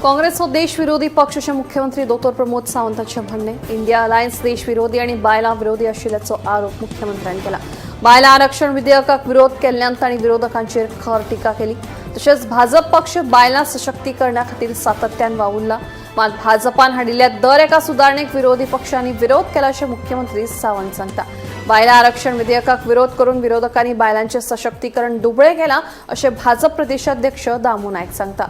काँग्रेस हो देशविरोधी पक्ष असे मुख्यमंत्री डॉ प्रमोद सावंतांचे म्हणणे. इंडिया अलायन्स देशविरोधी आणि बायला विरोधी आशिल्ल्याचो आरोप मुख्यमंत्र्यांनी केला. बायला आरक्षण विधेयकाक विरोध केल्ल्यान तांणी विरोधकांचेर खर टिका केली. तशेंच भाजप पक्ष बायलां सशक्तीकरणा खातीर सातत्यान वावुरला. मात भाजपान हाडिल्ल्या दर एका सुदारणेक विरोधी पक्षांनी विरोध केला अशें मुख्यमंत्री सावंत सांगता. बायला आरक्षण विधेयकाक विरोध करून विरोधकांनी बायलांचे सशक्तीकरण दुबळे केला अशें भाजप प्रदेशाध्यक्ष दामू नायक सांगता.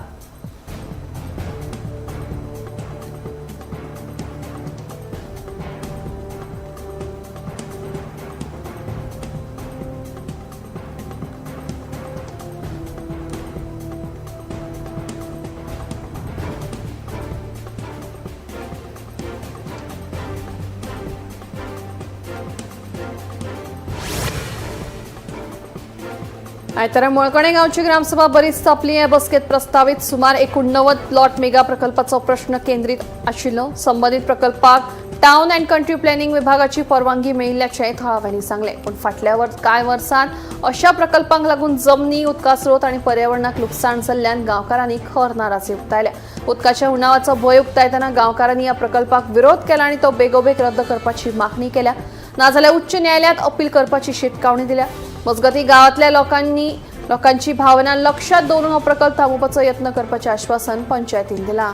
आयतारा मळकणे गांवची ग्रामसभा बरीच तापली. हे बसकेत प्रस्तावित सुमार 89 प्लॉट मेगा प्रकल्पाचो प्रश्न केंद्रीत आशिल्लो. संबंधित प्रकल्पाक टाउन अँड कंट्री प्लॅनिंग विभागाची परवानगी मेळिल्ल्याचे थळाव्यांनी सांगले. पण फाटल्या कांय वर्सांत अशा प्रकल्पांक लागून जमनी, उदका स्रोत आणि पर्यावरणाक लुकसाण जाल्ल्यान गांवकारांनी खर नाराजी उक्तायल्या. उदकाच्या उणावाचो भंय उक्तायतना गांवकारांनी ह्या प्रकल्पाक विरोध केला आणि तो बेगोबेग रद्द करपाची मागणी केल्या. नाजाल्यार उच्च न्यायालयात अपील करपाची शिटकावणी दिल्या. मजगती गावातल्या लोकांची भावना लक्षात दवरून हो प्रकल्प थांबोवपाचो यत्न करपाचें आश्वासन पंचायतीन दिलां.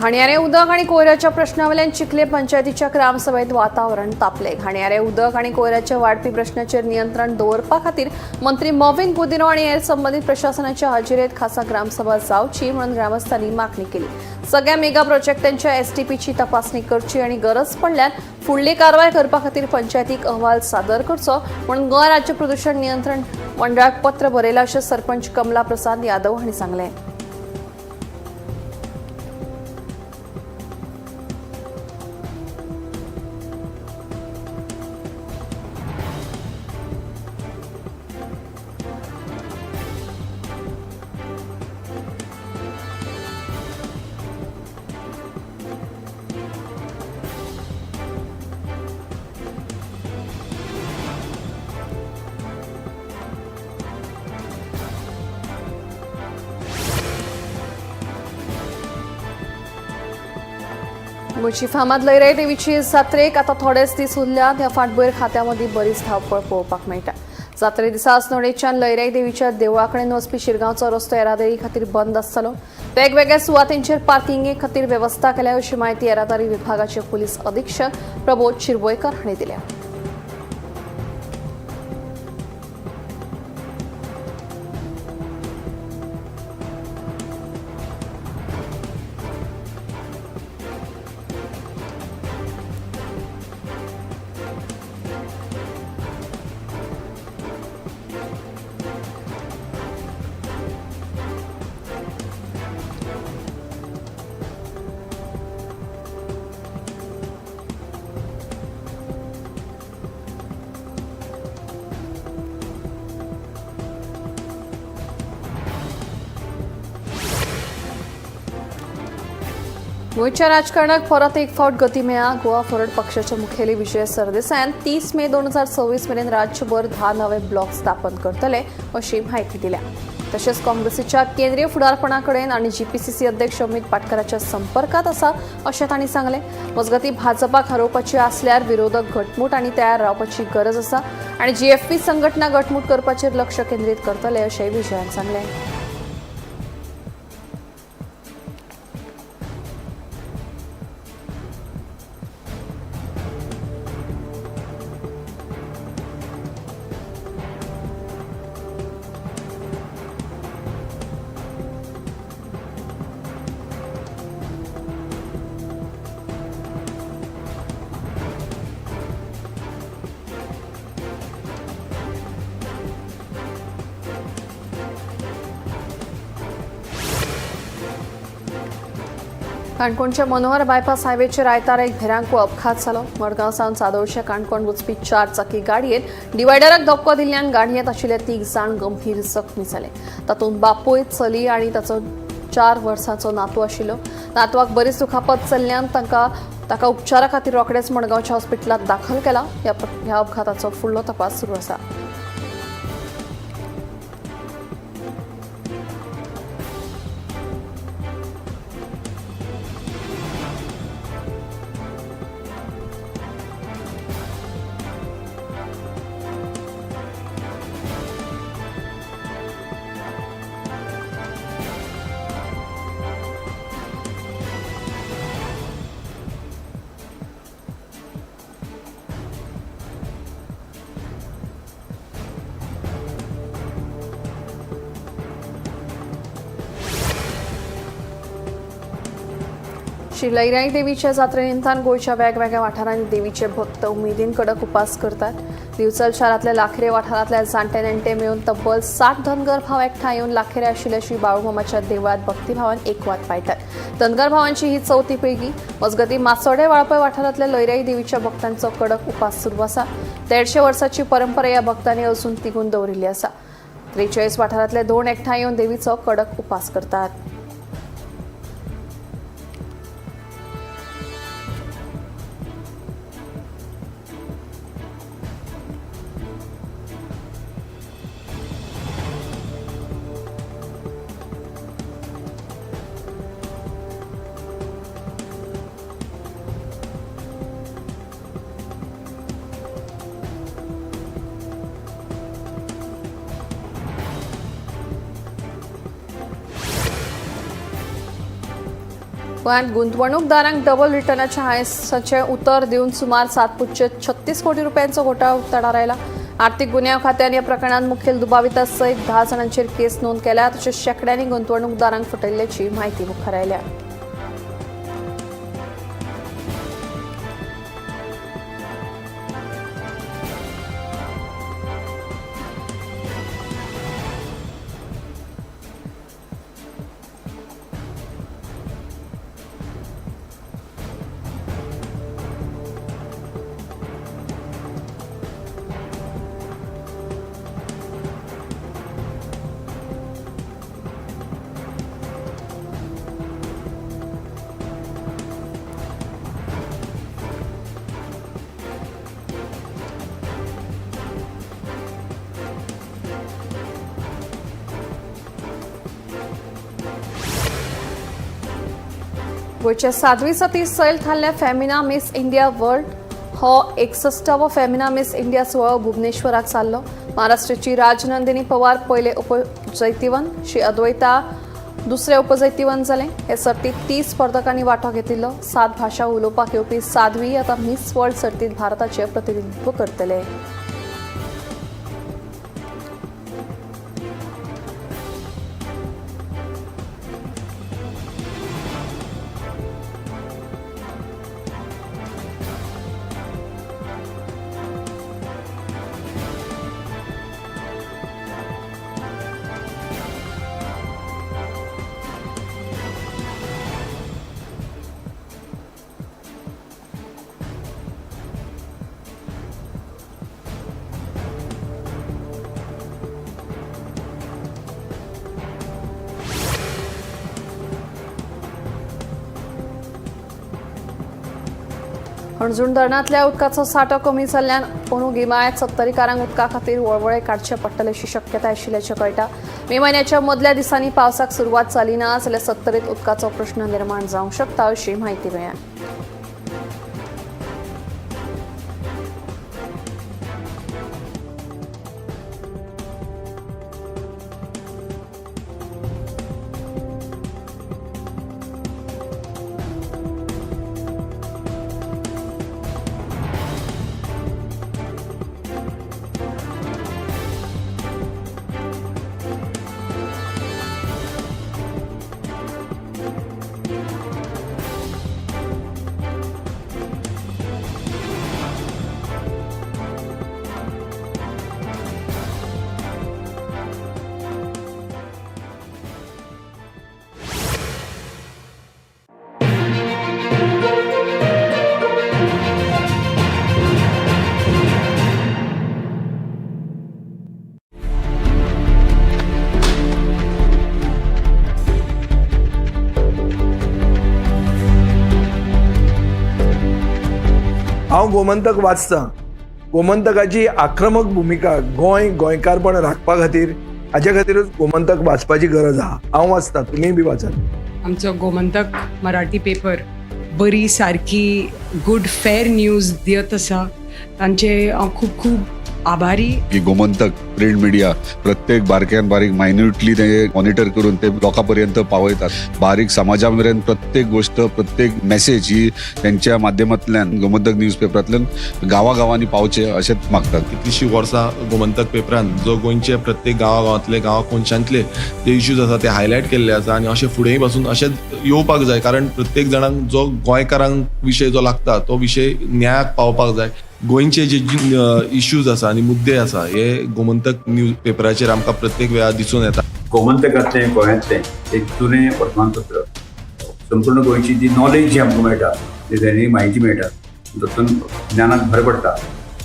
घाणयारे उदक आणि कोयराच्या प्रश्नावेल्यान चिखले पंचायतीच्या ग्रामसभेत वातावरण तापले. घाणयारे उदक आणि कोयराच्या वाडपी प्रश्नाचेर नियंत्रण दवरपा खातीर मंत्री मॉविन गुदिनो आणि हेर संबंधित प्रशासनाच्या हाजिरेत खासा ग्रामसभा जावची म्हणून ग्रामस्थांनी मागणी केली. सगळ्या मेगा प्रोजेक्टांच्या एसटीपीची तपासणी करची आणि गरज पडल्यार फुडली कारवाय करपा खातीर पंचायतीक अहवाल सादर करचो म्हणून गोंय राज्य प्रदूषण नियंत्रण मंडळाक पत्र बरयलां अशें सरपंच कमला प्रसाद यादव हांणी सांगलें. गोंयची फामाद लयराई देवीची जात्रेक आतां थोडेच दीस उरल्यात. ह्या फाटभुंयेर खात्यामदी बरीच धांवपळ पळोवपाक मेळटा. जात्रे दिसा आसनोडेच्यान लयराई देवीच्या देवळा कडेन वचपी शिरगांवचो रस्तो येरादारी खातीर बंद आसतलो. वेगवेगळ्या सुवातींचेर पार्किंगे खातीर वेवस्था केल्या अशी माहिती येरादारी विभागाचे पुलीस अधीक्षक प्रबोध शिरबोयकर हांणी दिल्या. गोंयच्या राजकारणाक परत एक फावट गती मेळ्ळा. गोवा फॉरवर्ड पक्षाचे मुखेली विजय सरदेसायान 30 मे 2026 मेरेन राज्यभर 10 नवे ब्लॉक स्थापन करतले अशी माहिती दिल्या. तशेंच काँग्रेसीच्या केंद्रीय फुडारपणा कडेन आनी जीपीसीसी अध्यक्ष अमित पाटकराच्या संपर्कात आसा अशें तांणी सांगलें. मजगती भाजपाक हरोवपाची आसल्यार विरोधक घटमूट आनी तयार रावपाची गरज आसा आनी जीएफपी संघटना घटमूट करपाचेर लक्ष केंद्रीत करतले अशेंय विजयान सांगलें. काणकोणच्या मनोहर बायपास हायवेचेर आयतार एक भिरांकू अपघात जालो. मडगांव सावन सादोळशे काणकोण वचपी 4 चाकी गाडयेन डिवायडराक धक्को दिल्ल्यान गाडयेंत आशिल्ले 3 जाण गंभीर जखमी जाले. तातूंत बापूय, चली आनी ताचो 4 वर्सांचो नातू आशिल्लो. नातवाक बरीच दुखापत जाल्ल्यान ताका उपचारा खातीर रोखडेच मडगांवच्या हॉस्पिटलांत दाखल केला. ह्या अपघाताचो फुडलो तपास सुरू आसा. श्री लईराई देवीच्या जात्रेनिमतान गोंयच्या वेगवेगळ्या वाठारांनी देवीचे भक्त उमेदीन कडक उपास करतात. दिवचल शारांतल्या लाखेरे वाठारांतल्या जाणटे नेणटे मेळून तब्बल 60 धनगर भाव एकठांय येवन लाखेरे आशिल्ल्या श्री बाळूमामाच्या देवळात भक्तिभावान एकवात पायतात. धनगर भावांची ही 4थी पिळगी. मजगती मासोडे वाळपय वाठारांतल्या लईराई देवीच्या भक्तांचो कडक उपास सुरू आसा. 150 वर्सांची परंपरा ह्या भक्तांनी अजून तिगून दवरिल्ली आसा. 43 वाठारांतले 2 एकठांय येवन देवीचो कडक उपास करतात. गोंयांत गुंतवणूकदारांक डबल रिटर्नाच्या हायसाचे उतर दिवन सुमार 7.36 कोटी रुपयांचो घोटाळो उक्ताडार आयला. आर्थीक गुन्यांव खात्यान ह्या प्रकरणात मुखेल दुबाविता सयत 10 जाणांचेर केस नोंद केल्या. तशेंच शेकड्यांनी गुंतवणूकदारांक फटयल्ल्याची म्हायती मुखार आयल्या. गोंयच्या 7वी सती सैल थारल्या फेमिना मिस इंडिया वर्ल्ड हो 61वो फेमिना मिस इंडिया सुवाळो भुवनेश्वरात जाल्लो. महाराष्ट्राची राजनंदिनी पवार पयले उपजैतिवन, श्री अद्वैता दुसरे उपजैतिवन जाले. हे सर्तीत 30 स्पर्धकांनी वांटो घेतिल्लो. 7 भाशा उलोवपाक येवपी साध्वी आतां मिस वर्ल्ड सर्तीत भारताचे प्रतिनिधित्व करतले. हणजूण धरणांतल्या उदकाचो सांठो कमी जाल्ल्यान अंदू गिमाळ्यात 70कारांक उदका खातीर वळवळे काडचे पडटले अशी शक्यताय आशिल्ल्याचें कळटा. मे म्हयन्याच्या मदल्या दिसांनी पावसाक सुरवात जाली ना जाल्यार 70त उदकाचो प्रश्न निर्माण जावंक शकता अशी म्हायती मेळ्ळ्या. हांव गोमंतक वाचतां. गोमंतकाची आक्रमक भुमिका गोंयकारपण राखपा खातीर हाचे खातीरच गोमंतक वाचपाची गरज आहा. हांव वाचतां, तुमीय बी वाचात. आमचो गोमंतक मराठी पेपर बरी सारकी गुड फेर न्यूज दियत आसा. तांचे खूब खूब आभारी. की गोमंतक प्रिंट मिडिया प्रत्येक बारक्यान बारीक मायन्युटली ते मॉनिटर करून ते लोकांपर्यंत पावयतात. बारीक समाजा मेरेन प्रत्येक गोष्ट प्रत्येक मेसेज ही त्यांच्या माध्यमांतल्यान गोमंतक न्यूज पेपरांतल्यान गांवांनी पावचे अशेंच मागतात. कितलींशीं वर्सां गोमंतक पेपरान जो गोंयचे प्रत्येक गांवांतले कोनशांतले जे इश्यूज आसा ते हायलायट केल्ले आसा आनी अशें फुडेंय पासून अशेंच येवपाक जाय. कारण प्रत्येक जाणांक जो गोंयकारांक विशय जो लागता तो विशय न्यायाक पावपाक जाय. गोंयचे जे इश्यूज आसा आनी मुद्दे आसा हे गोमंतक न्यूज पेपराचेर आमकां प्रत्येक वेळार दिसून येता. गोमंतकांतलें गोंयांतलें एक जुनें वर्तमानपत्र. संपूर्ण गोंयची जी नॉलेज जी आमकां मेळटा जी दैनीक म्हायती मेळटा तातूंत ज्ञानाक भर पडटा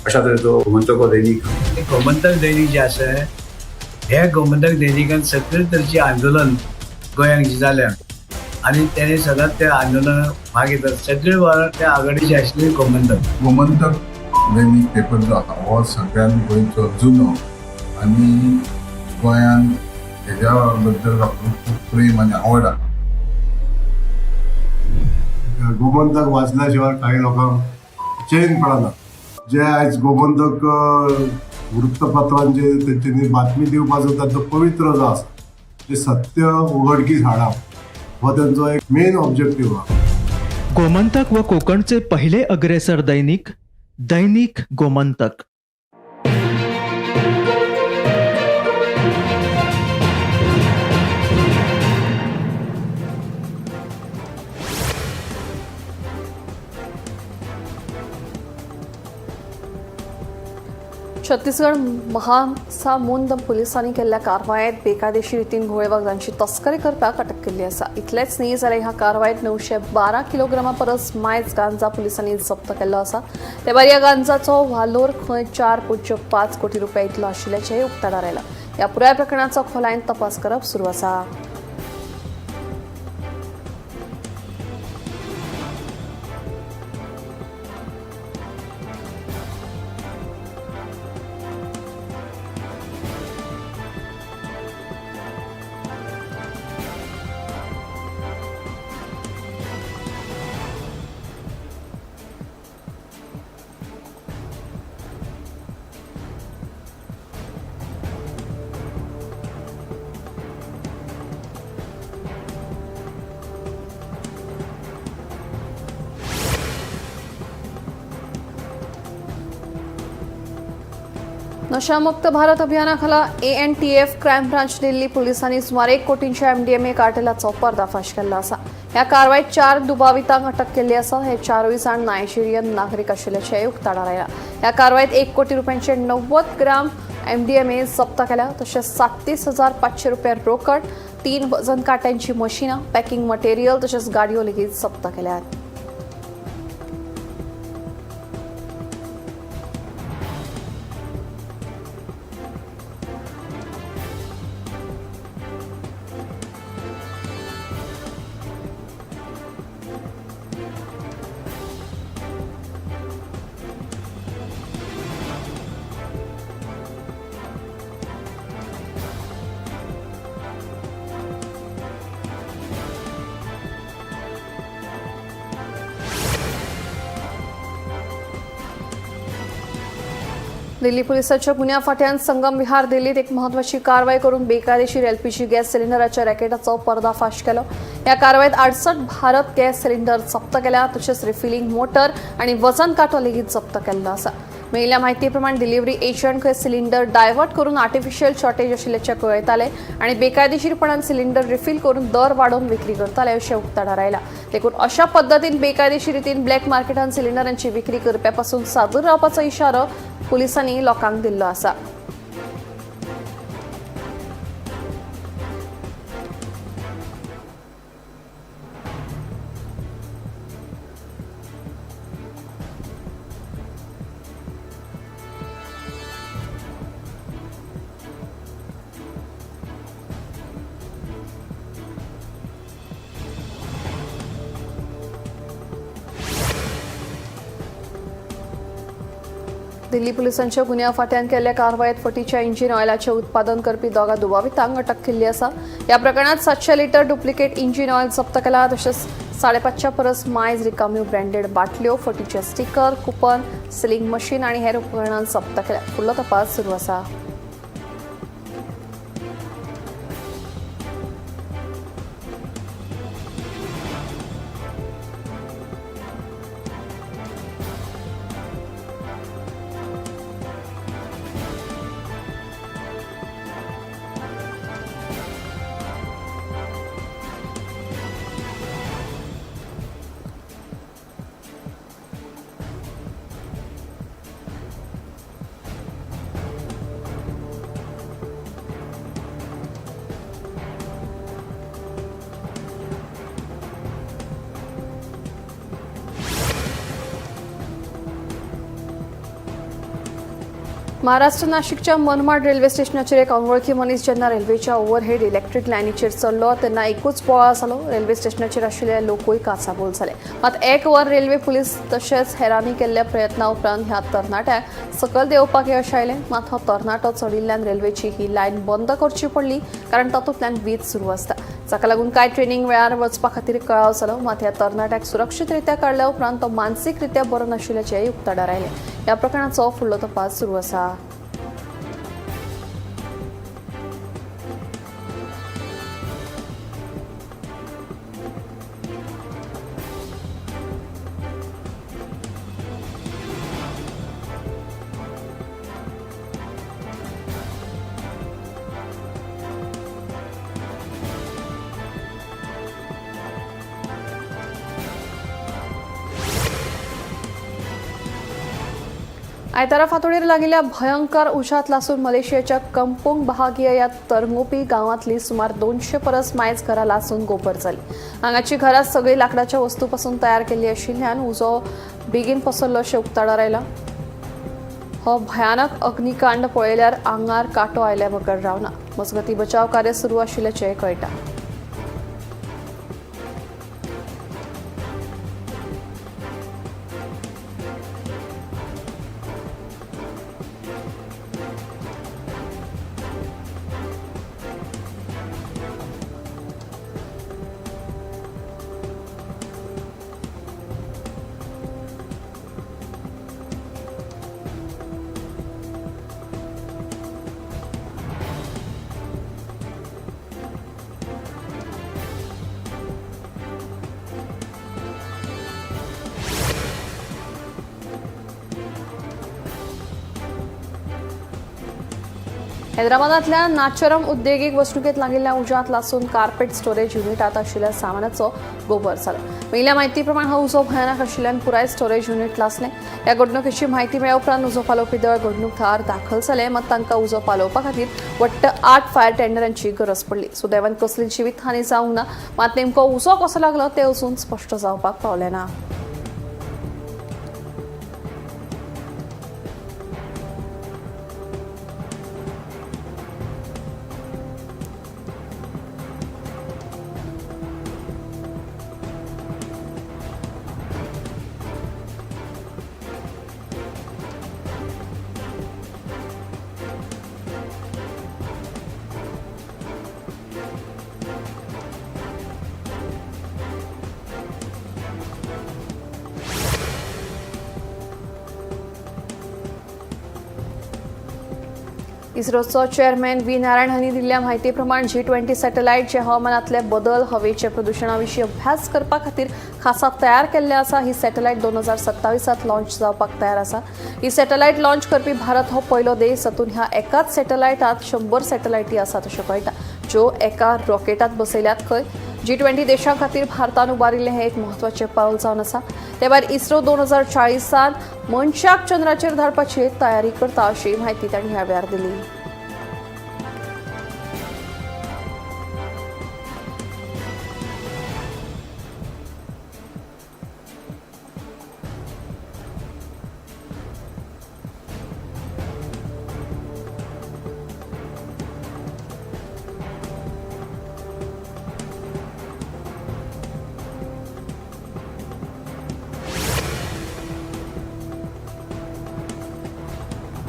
अशा तरेचो गोमंतक हो दैनीक. गोमंतक दैनीक जे आसा हे गोमंतक दैनिकान सगळे तरेची आंदोलन गोंयांत जी जाल्या आनी तेणे सदांच त्या आंदोलनाक भाग घेतात. सगळे वेळार त्या आघाडीचे आशिल्ले गोमंतक दैनीक पेपर जो आसा हो सगळ्यान गोंयचो जुनो आनी गोंयान हेज्या बद्दल खूब प्रेम आनी आवड आसा. गोमंतक वाचल्या शिवाय काही लोकांक चैन पडना. जे आयज गोमंतक वृत्तपत्रांचे तेंच्यांनी बातमी दिवपाचो ताचो पवित्र जो आसा ते सत्य उघडकीस हाडप हो त्यांचो एक मेन ऑब्जेक्टिव्ह आसा. गोमंतक व कोकणचे पहिले अग्रेसर दैनिक गोमंतक. छत्तीसगड महासामुंद पोलिसांनी केल्ल्या कारवायेत बेकायदेशीर रितीन घोळेबाजांची तस्करी करपाक अटक केल्ली आसा. इतलेंच न्ही जाल्यार ह्या कारवायेत 912 किलोग्रामा परस मायज गांजा पुलिसांनी जप्त केल्लो आसा. ते भायर ह्या गांजाचो वालोर खंय 4.5 कोटी रुपया इतलो आशिल्ल्याचेय उक्ताडार आयला. ह्या पुराय प्रकरणाचो खोलायेन तपास करप सुरू आसा. नशामुक्त भारत अभियानाखाला ANTF क्रायम ब्रांच दिल्ली पोलिसांनी सुमारे 1 कोटींच्या MDMA कार्टेलाचो पर्दाफाश केल्लो आसा. ह्या कारवायेत 4 दुबावितांक अटक केल्ली आसा. हे 4 जाण नायजेरियन नागरीक आशिल्ल्याचेय उक्ताडार आयला. ह्या कारवायेत 1 कोटी रुपयांचे 90 ग्राम MDMA जप्त केल्या. तशेंच 37,500 रुपया रोकड, 3 वजन काट्यांची मशिनां, पॅकिंग मटेरियल तशेंच गाडयो लेगीत जप्त केल्यात. दिल्ली पोलिसांच्या गुन्ह्या फाट्यान संगम विहार दिल्लीत एक महत्वाची कारवाई करून बेकायदेशीर LPG गॅस सिलिंडराच्या रॅकेटाचो पर्दाफाश केलो. या कारवाईत 68 भारत गॅस सिलिंडर जप्त केल्या. तसेच रिफिलिंग मोटर आणि वजन काटो लेगीत जप्त केल्लो आसा. मेळिल्ल्या म्हायती प्रमाण डिलिव्हरी एजंट खंय सिलिंडर डायवर्ट करून आर्टिफिशियल शॉर्टेज आशिल्ल्याचे कळयताले आणि बेकायदेशीरपणान सिलिंडर रिफिल करून दर वाडोवन विक्री करताले अशें उक्ताडार आयला. देखून अशा पद्दतीन बेकायदेशीर रितीन ब्लॅक मार्केटान सिलिंडरांची विक्री करप्यापासून सादूर रावपाचो इशारो पोलिसांनी लोकांक दिल्लो आसा. दिल्ली पुलिसांच्या गुन्यांव फाट्यान केल्ल्या कारवायेत फटीच्या इंजिन ऑयलाचे उत्पादन करपी दोगा दुबावितांक अटक केल्ली आसा. ह्या प्रकरणात 700 लिटर डुप्लिकेट इंजिन ऑयल जप्त केला. तशेंच 5.5 परस मायज रिकाम्यो ब्रँडेड बाटल्यो, फटीचे स्टिकर, कुपन, सिलिंग मशीन आनी हेर उपकरणां जप्त केल्या. फुडलो तपास सुरू आसा. महाराष्ट्र नाशिकच्या मनमाड रेल्वे स्टेशनाचेर एक अनवळखी मनीस जेन्ना रेल्वेच्या ओव्हरहेड इलेक्ट्रीक लायनीचेर चल्लो तेन्ना एकूच बोळा जालो. रेल्वे स्टेशनाचेर आशिल्ले लोकूय काचाबोल जाले. मात एक वर रेल्वे पुलीस तशेंच हेरांनी केल्ल्या प्रयत्ना उपरांत ह्या तरणाट्याक सकयल देंवपाक यश आयलें. मात हो तरणाटो चडिल्ल्यान रेल्वेची ही लायन बंद करची पडली कारण तातूंतल्यान वीज सुरू आसता. जाका लागून कांय ट्रेनिंग वेळार वचपा खातीर कळाव जालो. मात ह्या तरणाट्याक सुरक्षीतरित्या काडल्या उपरांत तो मानसीकरित्या बरो नाशिल्ल्याचेय उक्ताडार आयले. ह्या प्रकरणाचो फुडलो तपास सुरू आसा. आयतारा फांतोडेर लागिल्ल्या भयंकर उशात लासून मलेशियाच्या कंपुंग बहागिया या तरंगोपी गांवांतली सुमार 200 परस मायज घरां लासून गोबर जाली. हांगाची घरां सगळी लाकडाच्या वस्तू पासून तयार केल्ली आशिल्ल्यान उजो बेगीन पसरलो अशें उक्ताडार आयला. हो भयानक अग्निकांड पळयल्यार आंगार कांटो आयल्या बगर रावना. मजगतीं बचाव कार्य सुरू आशिल्ल्याचें कळटा. हैदराबादातल्या नाचरम उद्देगीक वसणुकेत लागिल्ल्या उज्यांत लासून कार्पेट स्टोरेज युनिटात आशिल्ल्या सामानाचो गोबर जालो. मेळिल्ल्या म्हायती प्रमाण हो उजो भयानक आशिल्ल्यान पुराय स्टोरेज युनिट लासलें. ह्या घडणुकेची म्हायती मेळ्ळे उपरांत उजो पालोवपी दळ घडणूक थळार दाखल जाले. मात तांकां उजो पालोवपा खातीर वट्ट 8 फायर टेंडरांची गरज पडली. सुदैवान कसली जिवीतहानी जावंक ना. मात नेमको उजो कसो लागलो तें अजून स्पश्ट जावपाक पावलें ना. इस्रोचो चेअरमॅन व्ही नारायण हांणी दिल्ल्या म्हायती प्रमाण G20 सॅटेलायट जे हवामानातले बदल, हवेचे प्रदूषणा विशीं अभ्यास करपा खातीर खासा तयार केल्ले आसा. ही सॅटेलायट 2027 लॉन्च जावपाक तयार आसा. ही सॅटेलायट लॉन्च करपी भारत हो पयलो देश जातून ह्या एकाच सॅटेलायटात 100 सॅटेलायटी आसात अशें कळटा, ज्यो एका रॉकेटात बसयल्यात खंय. G20 देशां खातीर भारतान उबारिल्लें हें एक म्हत्वाचें पावल जावन आसा. ते भायर इस्रो 2040 मनशाक चंद्राचेर धाडपाची तयारी करता अशी म्हायती तांणी ह्या वेळार दिली.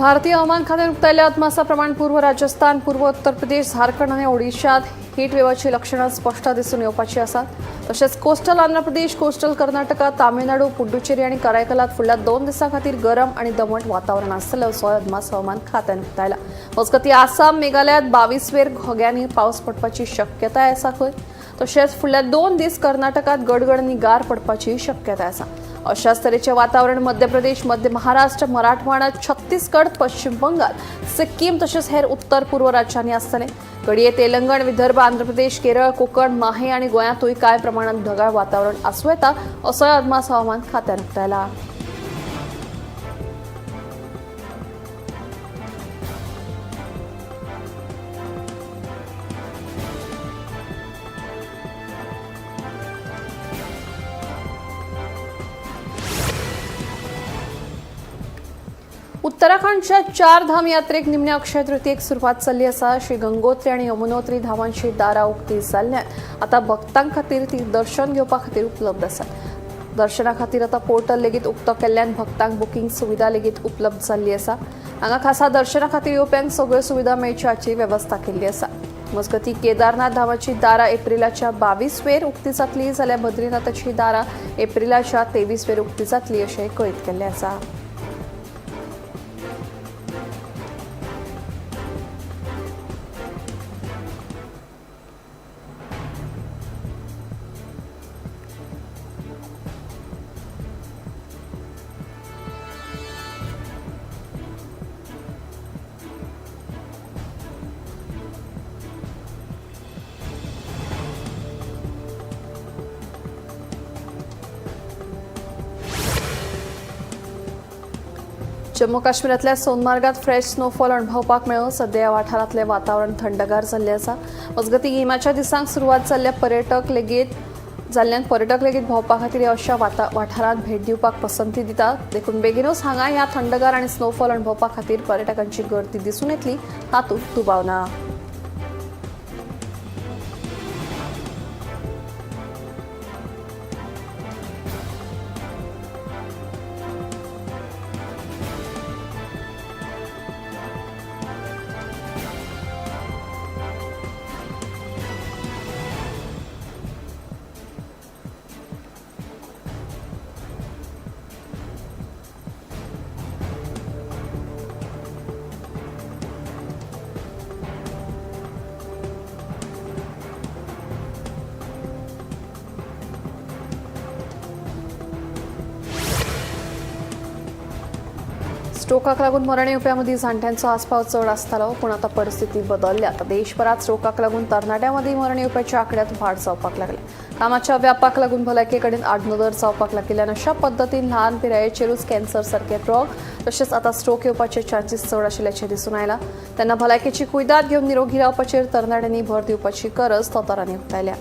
भारतीय हवामान खात्याने उक्तायले अदमासा प्रमाण पूर्व राजस्थान, पूर्व उत्तर प्रदेश, झारखंड आणि ओडिशात हीट वेव्हची लक्षणं स्पष्ट दिसून येवपाची आसात. तशेंच कोस्टल आंध्र प्रदेश, कोस्टल कर्नाटका, तामिळनाडू, पुडुचेरी आणि करायकलात फुडल्या 2 दिसां खातीर गरम आणि दमट वातावरण आसतलें असो अदमास हवामान खात्यान उक्तायला. मजगतीं आसाम, मेघालयात 22 वेर घोग्यांनी पावस पडपाची शक्यताय आसा खंय. तशेंच फुडल्या 2 दीस कर्नाटकात गडगड आनी गार पडपाची शक्यताय आसा. अशाच तरेचे वातावरण मध्य प्रदेश, मध्य महाराष्ट्र, मराठवाडा, छत्तीसगड, पश्चिम बंगाल, सिक्कीम तसेच हेर उत्तर पूर्व राज्यांनी आसतले. घडये तेलंगण, विदर्भ, आंध्र प्रदेश, केरळ, कोकण, माहे आणि गोंयांतूय कांय प्रमाणात ढगाळ वातावरण आसूं येता असोय अदमास हवामान खात्यान उक्तायला. उत्तराखंडच्या 4 धाम यात्रेक निमण्या अक्षय तृतीयेक सुरवात जाल्ली आसा. श्री गंगोत्री आणि यमुनोत्री धामांची दारां उक्ती जाल्ल्यान आता भक्तां खातीर ती दर्शन घेवपा खातीर उपलब्ध आसात. दर्शना खातीर आता पोर्टल लेगीत उक्तो केल्ल्यान भक्तांक बुकींग सुविधा लेगीत उपलब्ध जाल्ली आसा. हांगा खासा दर्शना खातीर येवप्यांक सगळ्यो सुविधा मेळचे हाची वेवस्था केल्ली आसा. मजगतीं केदारनाथ धामाची दारां एप्रिलाच्या 22 वेर उक्ती जातली जाल्यार बद्रीनाथाची दारां एप्रिलाच्या 23 वेर उक्ती जातली अशें कळीत केल्लें आसा. जम्मू काश्मीरातल्या सोनमार्गात फ्रेश स्नोफॉल अणभवपाक मेळ्ळो. सध्या ह्या वाठारांतलें वातावरण थंडगार जाल्लें आसा. मजगतीं गिमाच्या दिसांक सुरवात जाल्ल्या पर्यटक लेगीत भोंवपा खातीर अशा वाठारांत भेट दिवपाक पसंती दितात. देखून बेगीनूच हांगा ह्या थंडगार आनी स्नोफॉल अणभवपा खातीर पर्यटकांची गर्दी दिसून येतली हातूंत दुबाव ना. स्ट्रोकाक लागून मरण येवप्यां जाणट्यांचो आस्पाव चड आसतालो, पूण आतां परिस्थिती बदलल्या. आतां देशभरात स्ट्रोकाक लागून तरणाट्यां मदीं मरण येवप्याच्या आंकड्यांत वाड जावपाक लागल्या. कामाच्या व्यापाक लागून भलायके कडेन आडनदर जावपाक लागिल्ल्यान अशा पद्दतीन ल्हान पिरायेचेरूच कॅन्सर सारखे रोग तशेंच आतां स्ट्रोक येवपाचे चान्सीस चड आशिल्ल्याचें दिसून आयलां. तेन्ना भलायकेची कुयदाद घेवन निरोगी रावपाचेर तरणाट्यांनी भर दिवपाची गरज दोतोरांनी उक्तायल्या.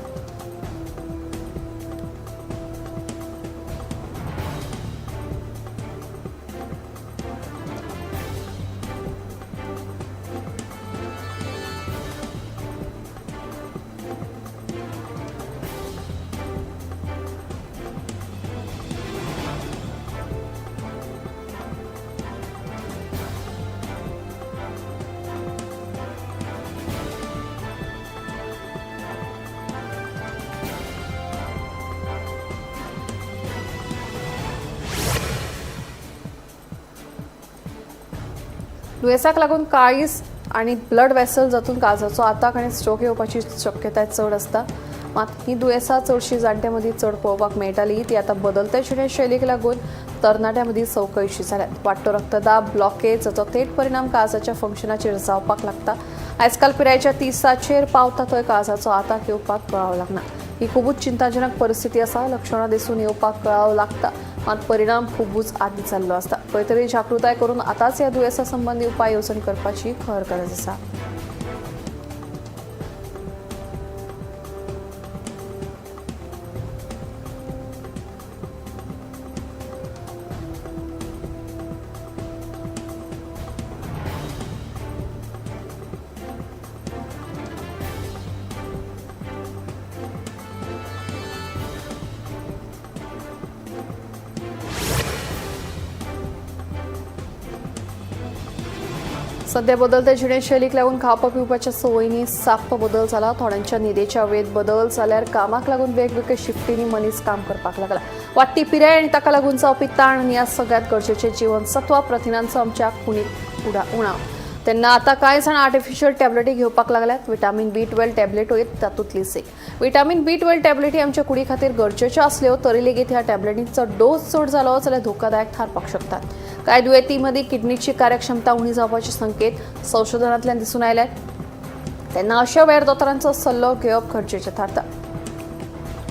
दुयेंसाक लागून काळीज आणि ब्लड वेसल जातून काळजाचो आताक आनी स्ट्रोक येवपाची शक्यताय चड आसता. मात ही दुयेंसां चडशी जाणट्यां मदीं चड पळोवपाक मेळटाली. ती आतां बदलते जिणेशैलीक लागून तरणाट्यां मदीं चवकशी जाल्यात. वाडटो रक्तदाब, ब्लॉकेज हाचो थेट परिणाम काळजाच्या फंक्शनाचेर जावपाक लागता. आयजकाल पिरायेच्या 30साचेर पावता थंय काळजाचो आताक येवपाक कळाव लागना. ही खूबच चिंताजनक परिस्थिती आसा. लक्षणां दिसून येवपाक कळाव लागता, मात परिणाम खूबच आदी जाल्लो आसता. खंय तरी जागृताय करून आतांच ह्या दुयेंसा संबंधी उपाय येवजण करपाची खर गरज आसा. सध्या बदलत्या जिणेशैलीक लागून खावपा पिवपाच्या संवयींनी साप्प बदल जाला. थोड्यांच्या न्हिदेच्या वेळेत बदल जाल्यार कामाक लागून वेगवेगळ्या शिफ्टींनी मनीस काम करपाक लागला. वाडटी पिराय आनी ताका लागून जावपी ताण आनी ह्या सगळ्यात गरजेचे जीवनसत्व प्रथिनांचो आमच्या कुणीक उणाव. तेन्ना आतां कांय जाण आर्टिफिशियल टॅबलेटी घेवपाक लागल्यात. विटामीन B12 टॅबलेटूय तातूंतलीच एक. विटामीन B12 टॅबलेटी आमच्या कुडी खातीर गरजेच्यो आसल्यो तरी लेगीत ह्या टॅबलेटींचो डोस चड जालो जाल्यार धोकादायक थारपाक शकतात. कांय दुयेंती मदीं किडनीची कार्यक्षमता उणी जावपाचे संकेत संशोधनांतल्यान दिसून आयल्यात. तेन्ना अशा वेळार दोतोरांचो सल्लो घेवप गरजेचें थारता.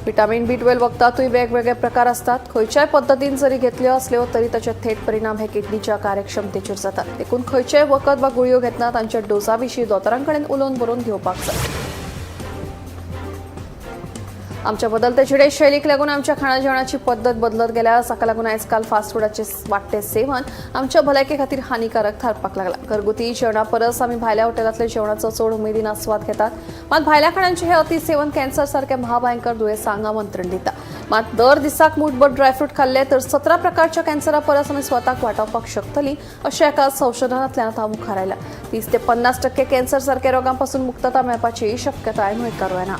विटामीन B12 वखदांतूय वेगवेगळे प्रकार असतात. खंयच्याय पद्दतीन जरी घेतल्यो असल्यो तरी ताचे थेट परिणाम हे किडनीच्या कार्यक्षमतेचेर जातात. देखून खंयचेय वखद वा गुळयो घेतना तांच्या डोसा विशीं दोतोरां कडेन उलोवन बरोवन घेवपाक जाय. आमच्या बदलत्या जिणेशैलीक लागून आमच्या खाणा जेवणाची पद्दत बदलत गेल्या. जाका लागून आयजकाल फास्ट फूडाचे वाडटे सेवन आमच्या भलायके खातीर हानिकारक थारपाक लागला. घरगुती जेवणा परस आमी भायल्या हॉटेलांतल्या जेवणाचो चड उमेदीन आस्वाद घेतात. मात भायल्या खाणांचे हे अति सेवन कॅन्सर सारख्या महाभयंकर दुयेंसांक आमंत्रण दिता. मात दर दिसाक मूठभर ड्रायफ्रूट खाल्ले तर 17 प्रकारच्या कॅन्सरा परस आमी स्वताक वाटावपाक शकतली अशें एका संशोधनांतल्यान आतां मुखार आयला. 30 ते 50% कॅन्सर सारख्या रोगांपासून मुक्तता मेळपाची शक्यताय न्हयकारूं येना.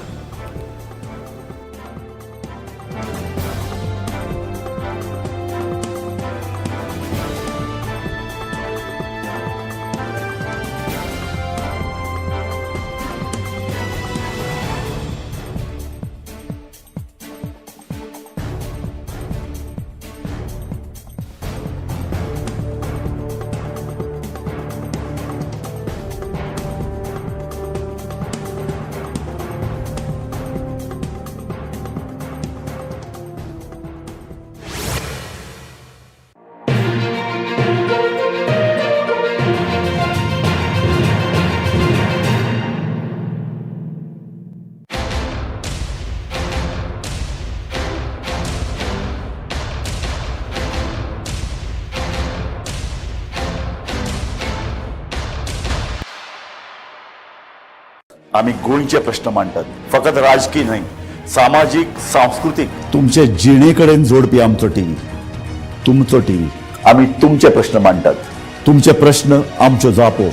आम्ही गोंयचे प्रश्न मांडटात. फकत राजकीय न्हय, सामाजीक सांस्कृतिक. तुमचे जिणेकडेन जोडपी आमचो टीव्ही, तुमचो टीव्ही. आम्ही तुमचे प्रश्न मांडटात. तुमचे प्रश्न आमच्यो जापो.